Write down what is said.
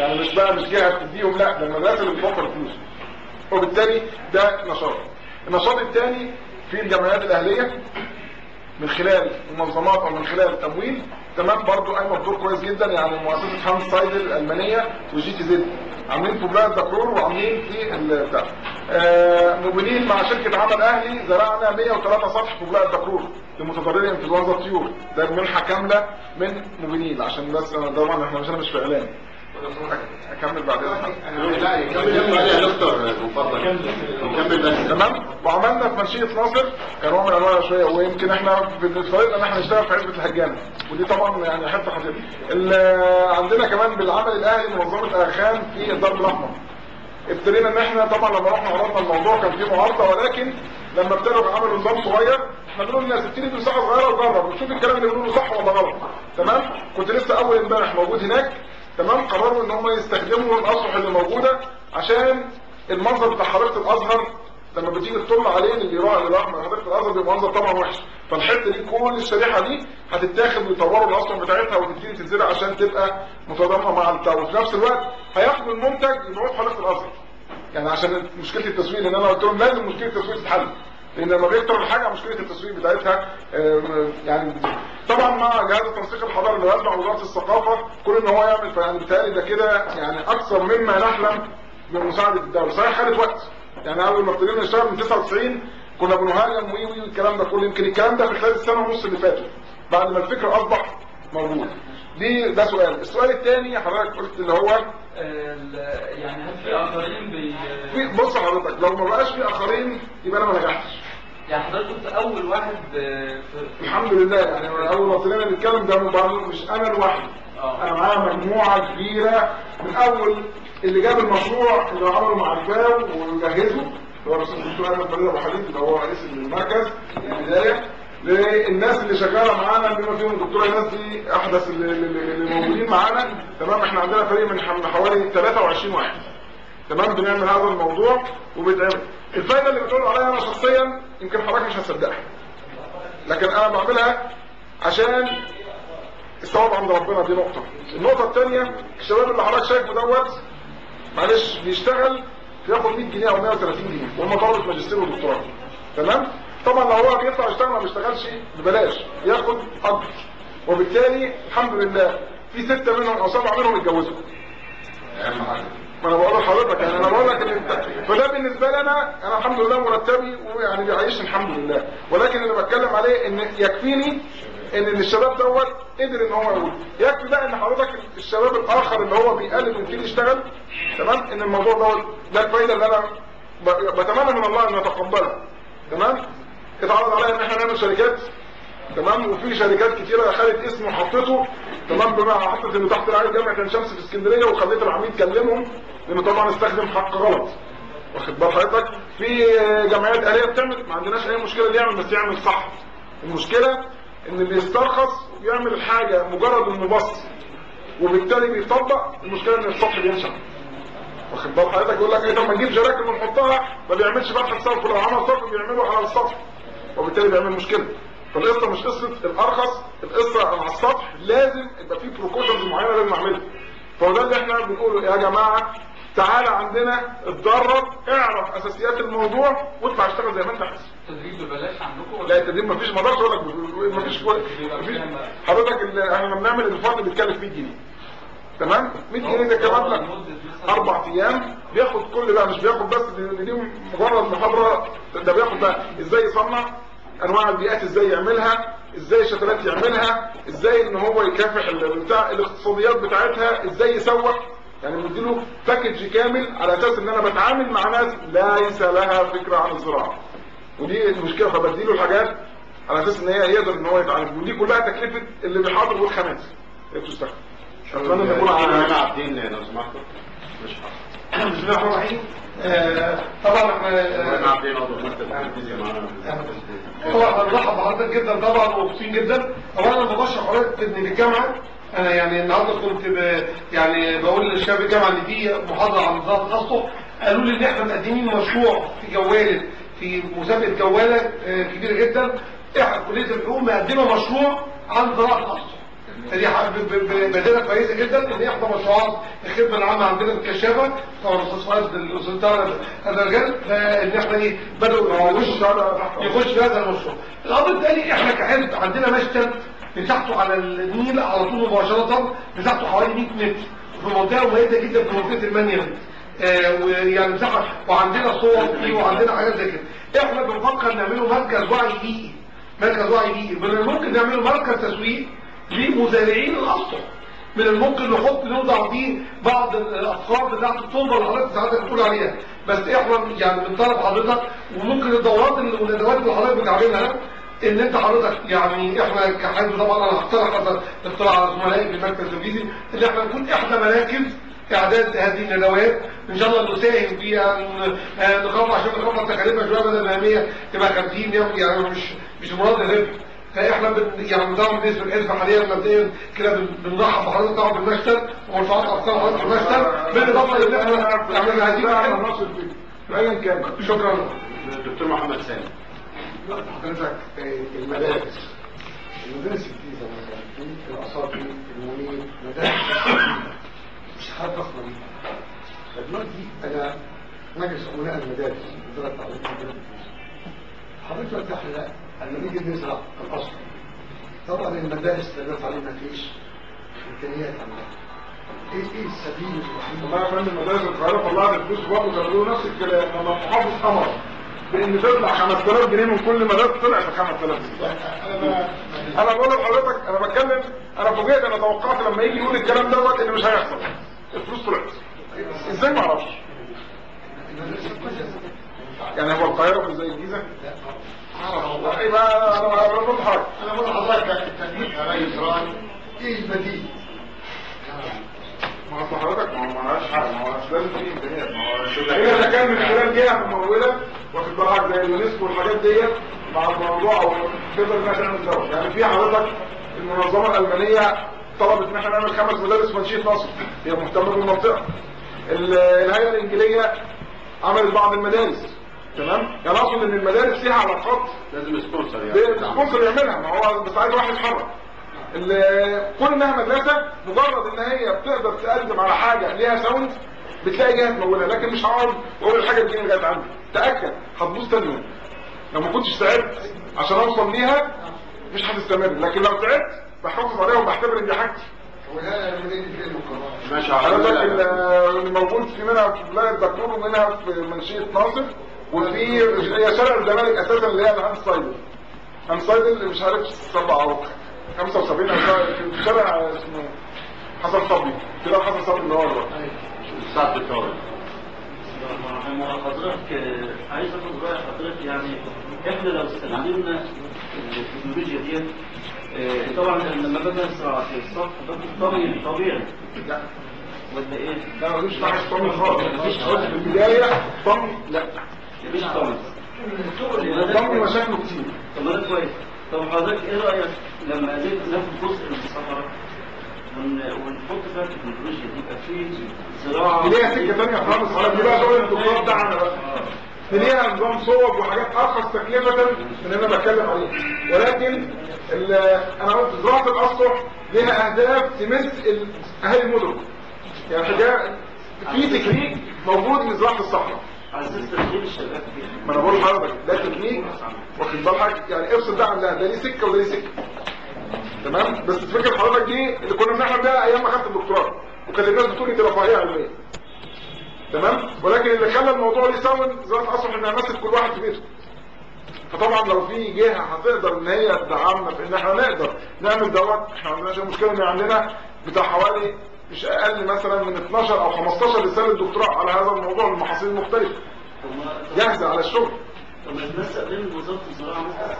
يعني مش جهه بتديهم، لا ده المدرسه اللي بتوفر الفلوس. وبالتالي ده نشاط. النشاط الثاني في الجمعيات الاهليه من خلال منظمات او من خلال تمويل، تمام، برضو قايمه بدور كويس جدا. يعني مؤسسه هانس سايدل الالمانيه وجي تي زد عاملين في بلاد دكرور وعاملين في البتاع. مبينين مع شركه عمل اهلي زرعنا 103 سطح في بلاد دكرور لمتضرري انفلونزا الطيور. ده منحه كامله من مبينين، عشان بس طبعا احنا مش في اعلان. اكمل بعدين. لا يكمل يا دكتور اتفضل نكمل بس. تمام. وعملنا في منشيه ناصر كنوع من انواع شويه، ويمكن احنا بنتفرق ان احنا نشتغل في عزبه الهجانه، ودي طبعا يعني حته خطيره. عندنا كمان بالعمل الاهلي منظمه اغاخان في الدرب الاحمر. ابتدينا ان احنا طبعا لما رحنا عرضنا الموضوع كان فيه معارضه، ولكن لما ابتدوا عملوا نظام صغير احنا بنقول للناس ابتدي بمساحه صغيره وجرب وشوف الكلام اللي بيقولوه صح ولا غلط. تمام. كنت لسه اول امبارح موجود هناك. تمام. قرروا ان هم يستخدموا الاسطح اللي موجوده عشان المنظر بتاع حديقه الازهر لما بتيجي تطل عليه اللي راح من حديقه الازهر بيبقى منظر طبعا وحش. فالحته دي كل الشريحه دي هتتاخد ويطوروا الاسطح بتاعتها وتبتدي تتزرع عشان تبقى متضامنه مع البتاع، وفي نفس الوقت هياخدوا المنتج يبيعوه في حديقه الازهر. يعني عشان مشكله التسويق، لان انا قلت لهم لازم مشكله التسويق تتحل، لان لما بيكتر الحاجه مشكله التسويق بتاعتها يعني طبعا مع جهاز التنسيق الحضاري اللي يتبع وزاره الثقافه كل ان هو يعمل. فيعني بالتالي ده كده يعني اكثر مما نحلم من مساعده الدوله. صحيح خدت وقت، يعني اول ما ابتدينا نشتغل من 99 كنا بنهاجم وي والكلام ده كله، يمكن الكلام ده في خلال السنه ونص اللي فاتوا بعد ما الفكر اصبح موجود. ده سؤال. السؤال الثاني حضرتك قلت اللي هو يعني هل في اخرين بص حضرتك لو ما بقاش في اخرين يبقى انا ما نجحتش. يعني حضرتك كنت اول واحد الحمد لله. يعني اول ما طلعنا نتكلم ده مش انا الواحد، انا معايا مجموعه كبيره من اول اللي جاب المشروع اللي عمله مع الفاو وجهزه هو الاستاذ الدكتور احمد فريد ابو حديد اللي هو رئيس المركز في البدايه، للناس اللي شغاله معانا بما فيهم الدكتوره ايناس دي احدث اللي موجودين معانا. تمام. احنا عندنا فريق من حوالي 23 واحد. تمام. بنعمل هذا الموضوع وبيتعمل. الفايده اللي بتقول عليها انا شخصيا يمكن حضرتك مش هتصدقها، لكن انا بعملها عشان الثواب عند ربنا. دي نقطه. النقطه الثانيه الشباب اللي حضرتك شايفه دوت معلش بيشتغل بياخد 100 جنيه او 130 جنيه وهم طلبه ماجستير ودكتوراه. تمام. طبعا لو هو بيطلع يشتغل ما بيشتغلش ببلاش بياخد اجر، وبالتالي الحمد لله في 6 منهم او 7 منهم اتجوزوا. ما انا بقول لحضرتك يعني انا بقول لك ان فده بالنسبه لي انا الحمد لله مرتبي ويعني بيعيشني الحمد لله. ولكن اللي بتكلم عليه ان يكفيني ان الشباب دوت قدر ان هو يقول. يكفي بقى ان حضرتك الشباب الاخر اللي هو بيقلد ويبتدي يشتغل. تمام. ان الموضوع دوت ده الفايده اللي انا بتمنى من الله ان يتقبلها. تمام. اتعرض عليا ان احنا نعمل شركات. تمام. وفي شركات كتيره خدت اسمه وحطته. تمام. بمعنى حطت انه تحت رعايه جامعه عين شمس في اسكندريه وخليت العميد كلمهم لانه طبعا استخدم حق غلط. واخد بال حضرتك. في جمعيات اهليه بتعمل ما عندناش اي مشكله اللي يعمل بس يعمل صح. المشكله ان اللي يسترخص ويعمل الحاجه مجرد انه بص وبالتالي بيطبق. المشكله ان السطح بينشف. واخد بال حضرتك. يقول لك ايه طب ما نجيب جراكن ونحطها ما بيعملش فتحه صرف، لو عمل صرف بيعمله على السطح وبالتالي بيعمل مشكله. فالقصه مش قصه الارخص، القصه على السطح لازم يبقى في بروكوشنز معينه لازم نعملها. فهو ده اللي احنا بنقوله يا جماعه تعالى عندنا اتدرب اعرف اساسيات الموضوع واطلع اشتغل زي ما انت عايز. التدريب ببلاش عندكم؟ لا التدريب مفيش. ما اقدرش اقول لك مفيش حضرتك. احنا لما بنعمل الفرد بيتكلف 100 جنيه. تمام. 100 جنيه ده كمان لك 4 ايام بياخد كل بقى مش بياخد بس دي مجرد محاضره، ده بياخد بقى ازاي يصنع انواع البيئات، ازاي يعملها، ازاي شتلات يعملها، ازاي ان هو يكافح بتاع الاقتصاديات بتاعتها، ازاي يسوق. يعني بديله باكج كامل على اساس ان انا بتعامل مع ناس ليس لها فكره عن الزراعه. ودي المشكله. فبديله الحاجات على اساس ان هي يقدر ان هو يتعامل. ودي كلها تكلفه اللي بيحاضر والخامات اللي بتستخدم. اتمنى ان يكون على عابدين لو سمحتوا. مش حاضر. بسم الله الرحمن الرحيم. طبعا احنا عابدين عضو المكتب التنفيذي معانا. طبعا بنرحب بحضرتك جدا طبعا ومبسوطين جدا. طبعا انا ببشر حضرتك ان الجامعه انا يعني النهارده كنت يعني بقول للشباب الجامعه ان في محاضره عن نظام التخصص. قالوا لي ان احنا مقدمين مشروع في جواله في مسابقه جواله كبيره جدا. كليه الحقوق مقدمه مشروع عن زراعه التخصص. دي بدايه كويسه جدا ان احدى مشروعات الخدمه العامه عندنا في الكشافه طبعا الاستاذ فؤاد الاستاذ الرجال ان احنا ايه بداوا يخش في هذا المشروع. الامر الثاني احنا كحزب عندنا مشتل مساحته على النيل على طول مباشره مساحته حوالي 100 متر في منطقه مميزه جدا في منطقه المنيا ويعني مساحه وعندنا صور فيه وعندنا حاجات زي كده. احنا بنفكر نعمله مركز وعي بيئي من الممكن نعمله مركز تسويق لمزارعين الاسطح من الممكن نوضع فيه بعض الافكار بتاعت الطلبه اللي حضرتك بتقول عليها بس احنا يعني بنطلب حضرتك وممكن الدورات والندوات اللي حضرتك بتعملها ان انت حضرتك يعني احنا كحزب طبعا انا هقترح مثلا اقتراح على زملائي في المركز التنفيذي ان احنا نكون احدى مراكز اعداد هذه الندوات ان شاء الله نساهم فيها نخفض عشان نخفض تكاليفها شويه بدل ما هي تبقى 50 يعني مش مراد الربح. فاحنا يعني طبعا بالنسبه للحزب حاليا مبدئيا كده بنرحب بحضرتك طبعا بالمشتل ومشروعات افكار حضرتك بالمشتل بالاضافه لان احنا عملنا هذه ايا كان. شكرا. دكتور محمد سامي. حضرتك المدارس الجديده مثلا في الاساطير المنير مدارس مش حاجه ضخمه دي. دلوقتي انا مجلس امناء المدارس وزاره التعليم حضرتك احنا لما نيجي نزرع الاصل طبعا المدارس تدرس عليه ما فيش امكانيات عندها. ايه السبيل الوحيد؟ والله يا فندم مدارس القاهره طلعت فلوس برضه كانوا نفس الكلام لما المحافظ امر بان تطلع 5000 جنيه من كل مدرسه طلعت 5000 جنيه. انا بقول لحضرتك انا بتكلم انا فوجئت انا توقعت لما يجي يقول الكلام دوت ان مش هيحصل. الفلوس طلعت. ازاي ما اعرفش؟ يعني هو القاهره مش زي الجيزه؟ لا يبقى انا بقول لحضرتك انا بقول لحضرتك التنميه يا ريس راي ايه البديل؟ ما هو حضرتك ما معهاش حاجه ما هو لازم في امكانيات ما هو اذا كان من خلال جهه مموله واخد بالك زي اليونسكو والحاجات ديت مع الموضوع او تقدر انها تعمل دواء. يعني في حضرتك المنظمه الالمانيه طلبت ان احنا نعمل 5 مدارس في منشيه نصر هي مهتمه بالمنطقه. الهيئه الانجيليه عملت بعض المدارس تمام. يعني اقصد ان المدارس ليها علاقات لازم سبونسر يعني سبونسر يعملها ما هو بس عايز واحد يتحرك. كون انها مدرسه مجرد ان هي بتقدر تقدم على حاجه ليها ساوند بتلاقي جهه تمولها. لكن مش هقعد واقول الحاجه دي لغايه عندي تاكد هتبوظ تاني. لو ما كنتش تعبت عشان اوصل ليها مش هتستمر. لكن لو تعبت بحافظ عليها وبعتبر ان دي حاجتي. ماشي حضرتك اللي موجود في منها في ولايه دكتور ومنها في منشيه ناصر وفي هي شارع الزمالك اساسا اللي هي الهانس سايدل. هانس سايدل اللي مش عارف 7 أو 75 في شارع اسمه حسن صبري كده حسن صبري اللي هو سعد الطارق. حضرتك عايز اخد راي حضرتك يعني احنا لو استخدمنا التكنولوجيا ديت طبعا لما باجي ازرع في السطح باخد طبيعي لا ولا ايه؟ لا مفيش معاش طمي خالص. مفيش في البدايه طمي لا مش طبيعي. طمي مشاكله كتير. طب ده كويس. طب حضرتك ايه رايك لما ناخد جزء من الصحراء ونحط فيها التكنولوجيا دي يبقى في زراعه ليها سكه ثانيه خالص. حضرتك دي بقى شغل الدكتور بتاعنا بقى. ليها نظام صوب وحاجات ارخص تكلفه من اللي انا بتكلم عليه. ولكن انا قلت زراعه الاسطح ليها اهداف تمس اهالي المدن. يعني في تكنيك موجود لزراعه الصحراء. على اساس تدخيل الشباب فيها. ما انا بقول لحضرتك ده تكنيك واخد بالك يعني افصل ده عن ده ليه سكه وده ليه سكه تمام. بس الفكره حضرتك دي اللي كنا بنعمل بيها ايام ما خدت الدكتوراه وكانت الناس بتقول لي دي رفاهيه علميه تمام. ولكن اللي خلى الموضوع ليه ساوند زراعه اصلا انها ماسك كل واحد في بيته. فطبعا لو في جهه هتقدر ان هي تدعمنا في ان احنا نقدر نعمل دوت احنا ما عندناش مشكله ان عندنا بتاع حوالي مش اقل مثلا من 12 او 15 رساله دكتوراه على هذا الموضوع المحاصيل المختلفه جاهزه على الشغل. طب ما تنسق بين وزاره الزراعه مثلا